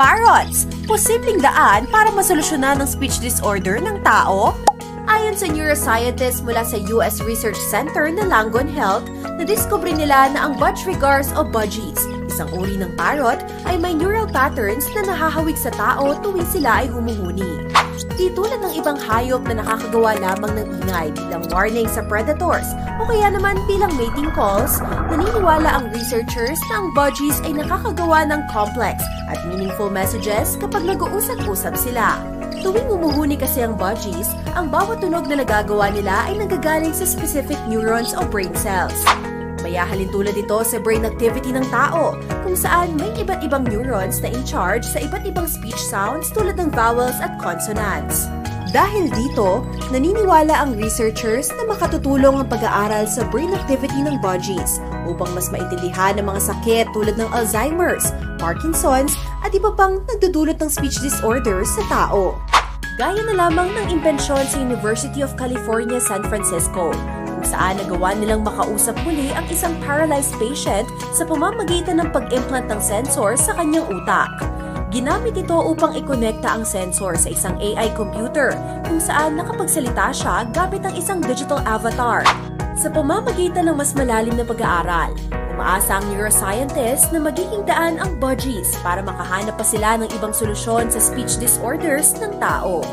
Parrots, posibleng daan para masolusyonan ang speech disorder ng tao? Ayon sa neuroscientists mula sa US Research Center na Langone Health, nadiskubre nila na ang budgerigars o budgies, isang uri ng parrot, ay may neural patterns na nahahawig sa tao tuwing sila ay humuhuni. Di tulad ng ibang hayop na nakakagawa lamang ng ingay bilang warning sa predators o kaya naman bilang mating calls, naniniwala ang researchers na ang budgies ay nakakagawa ng complex at meaningful messages kapag nag-uusap-usap sila. Tuwing umuhuni kasi ang budgies, ang bawat tunog na nagagawa nila ay nanggagaling sa specific neurons o brain cells. Mayahalin tulad ito sa brain activity ng tao, kung saan may iba't ibang neurons na in charge sa iba't ibang speech sounds tulad ng vowels at consonants. Dahil dito, naniniwala ang researchers na makatutulong ang pag-aaral sa brain activity ng budgies upang mas maintindihan ang mga sakit tulad ng Alzheimer's, Parkinson's at iba pang nagdudulot ng speech disorders sa tao. Gaya na lamang ng imbensyon sa University of California, San Francisco, kung saan nagawa nilang makausap muli ang isang paralyzed patient sa pamamagitan ng pag-implant ng sensor sa kanyang utak. Ginamit ito upang ikonekta ang sensor sa isang AI computer kung saan nakapagsalita siya gamit ang isang digital avatar. Sa pamamagitan ng mas malalim na pag-aaral, umaasa ang neuroscientist na magiging daan ang budgies para makahanap pa sila ng ibang solusyon sa speech disorders ng tao.